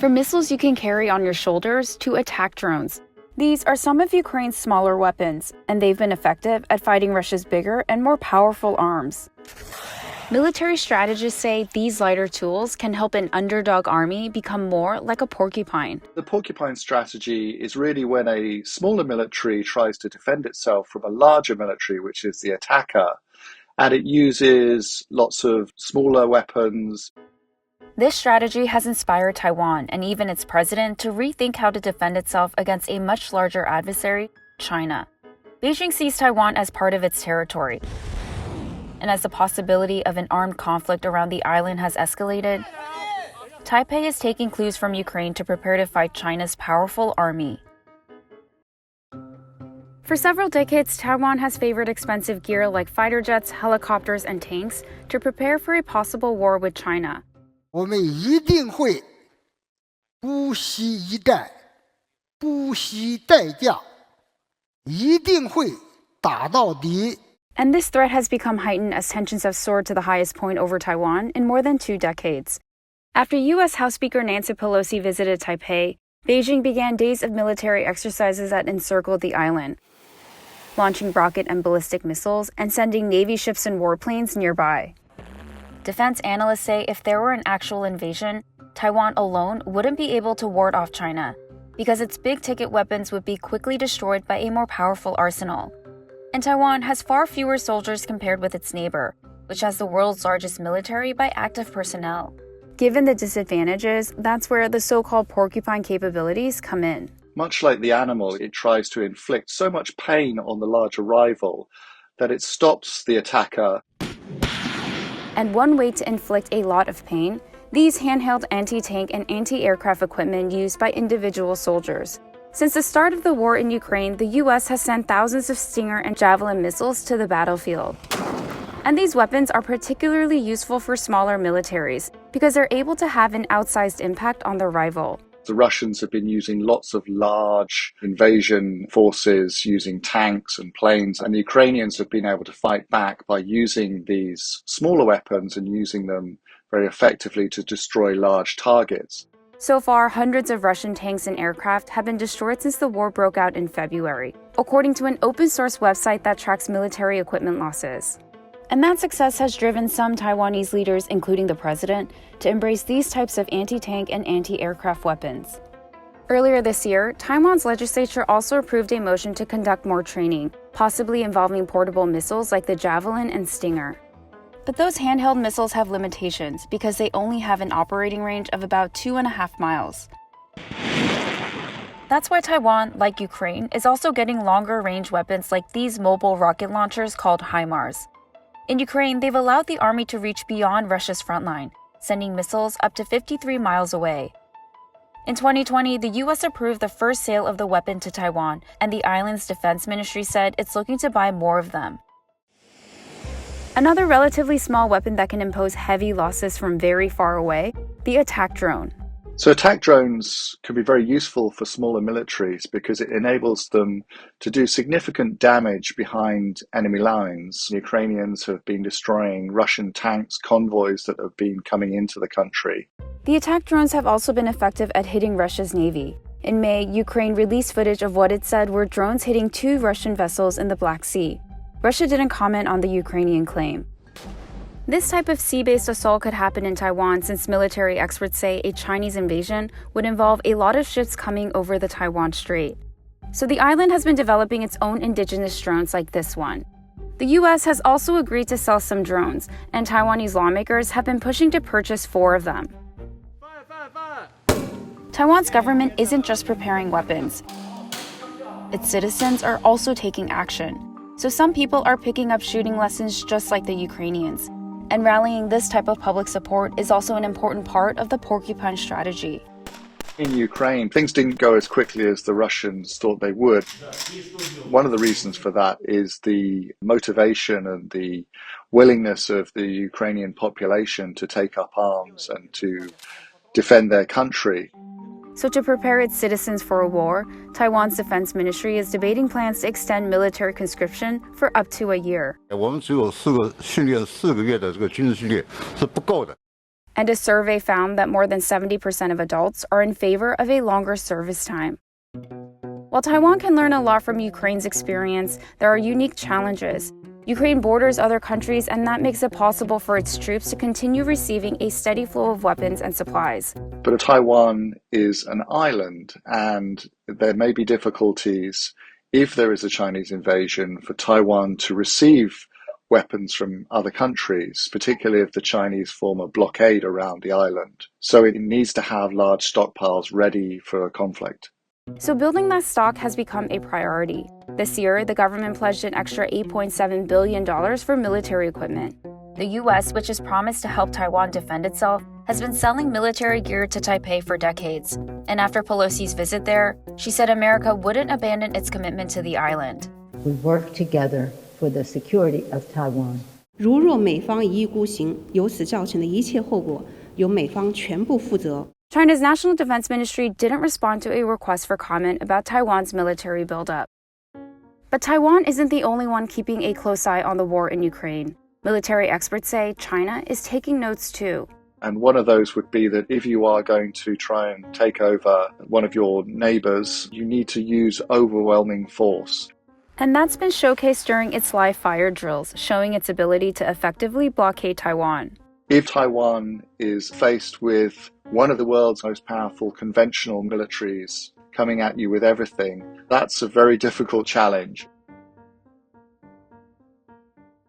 From missiles you can carry on your shoulders to attack drones. These are some of Ukraine's smaller weapons, and they've been effective at fighting Russia's bigger and more powerful arms. Military strategists say these lighter tools can help an underdog army become more like a porcupine. The porcupine strategy is really when a smaller military tries to defend itself from a larger military, which is the attacker, and it uses lots of smaller weapons. This strategy has inspired Taiwan and even its president to rethink how to defend itself against a much larger adversary, China. Beijing sees Taiwan as part of its territory. And as the possibility of an armed conflict around the island has escalated, Taipei is taking clues from Ukraine to prepare to fight China's powerful army. For several decades, Taiwan has favored expensive gear like fighter jets, helicopters, and tanks to prepare for a possible war with China. 我们一定会不惜一战，不惜代价，一定会打到底。 And this threat has become heightened as tensions have soared to the highest point over Taiwan in more than 2 decades. After U.S. House Speaker Nancy Pelosi visited Taipei, Beijing began days of military exercises that encircled the island, launching rocket and ballistic missiles and sending Navy ships and warplanes nearby. Defense analysts say if there were an actual invasion, Taiwan alone wouldn't be able to ward off China, because its big-ticket weapons would be quickly destroyed by a more powerful arsenal. And Taiwan has far fewer soldiers compared with its neighbor, which has the world's largest military by active personnel. Given the disadvantages, that's where the so-called porcupine capabilities come in. Much like the animal, it tries to inflict so much pain on the larger rival that it stops the attacker. And one way to inflict a lot of pain, these handheld anti-tank and anti-aircraft equipment used by individual soldiers. Since the start of the war in Ukraine, the U.S. has sent thousands of Stinger and Javelin missiles to the battlefield. And these weapons are particularly useful for smaller militaries because they're able to have an outsized impact on their rival. The Russians have been using lots of large invasion forces, using tanks and planes, and the Ukrainians have been able to fight back by using these smaller weapons and using them very effectively to destroy large targets. So far, hundreds of Russian tanks and aircraft have been destroyed since the war broke out in February, according to an open-source website that tracks military equipment losses. And that success has driven some Taiwanese leaders, including the president, to embrace these types of anti-tank and anti-aircraft weapons. Earlier this year, Taiwan's legislature also approved a motion to conduct more training, possibly involving portable missiles like the Javelin and Stinger. But those handheld missiles have limitations because they only have an operating range of about 2.5 miles. That's why Taiwan, like Ukraine, is also getting longer-range weapons like these mobile rocket launchers called HIMARS. In Ukraine, they've allowed the army to reach beyond Russia's front line, sending missiles up to 53 miles away. In 2020, the U.S. approved the first sale of the weapon to Taiwan, and the island's defense ministry said it's looking to buy more of them. Another relatively small weapon that can impose heavy losses from very far away, the attack drone. So attack drones can be very useful for smaller militaries because it enables them to do significant damage behind enemy lines. The Ukrainians have been destroying Russian tanks, convoys that have been coming into the country. The attack drones have also been effective at hitting Russia's navy. In May, Ukraine released footage of what it said were drones hitting 2 Russian vessels in the Black Sea. Russia didn't comment on the Ukrainian claim. This type of sea-based assault could happen in Taiwan since military experts say a Chinese invasion would involve a lot of ships coming over the Taiwan Strait. So the island has been developing its own indigenous drones like this one. The U.S. has also agreed to sell some drones, and Taiwanese lawmakers have been pushing to purchase 4 of them. Taiwan's government isn't just preparing weapons. Its citizens are also taking action. So some people are picking up shooting lessons just like the Ukrainians. And rallying this type of public support is also an important part of the porcupine strategy. In Ukraine, things didn't go as quickly as the Russians thought they would. One of the reasons for that is the motivation and the willingness of the Ukrainian population to take up arms and to defend their country. So to prepare its citizens for a war, Taiwan's defense ministry is debating plans to extend military conscription for up to a year. 我们只有训练4个月的这个军事训练是不够的。And a survey found that more than 70% of adults are in favor of a longer service time. While Taiwan can learn a lot from Ukraine's experience, there are unique challenges. Ukraine borders other countries, and that makes it possible for its troops to continue receiving a steady flow of weapons and supplies. But Taiwan is an island, and there may be difficulties if there is a Chinese invasion for Taiwan to receive weapons from other countries, particularly if the Chinese form a blockade around the island. So it needs to have large stockpiles ready for a conflict. So building that stock has become a priority. This year, the government pledged an extra $8.7 billion for military equipment. The U.S., which has promised to help Taiwan defend itself, has been selling military gear to Taipei for decades. And after Pelosi's visit there, she said America wouldn't abandon its commitment to the island. We work together for the security of Taiwan. 如若美方一意孤行，由此造成的一切后果由美方全部负责。 China's National Defense Ministry didn't respond to a request for comment about Taiwan's military buildup. But Taiwan isn't the only one keeping a close eye on the war in Ukraine. Military experts say China is taking notes too. And one of those would be that if you are going to try and take over one of your neighbors, you need to use overwhelming force. And that's been showcased during its live fire drills, showing its ability to effectively blockade Taiwan. If Taiwan is faced with one of the world's most powerful conventional militaries coming at you with everything, that's a very difficult challenge.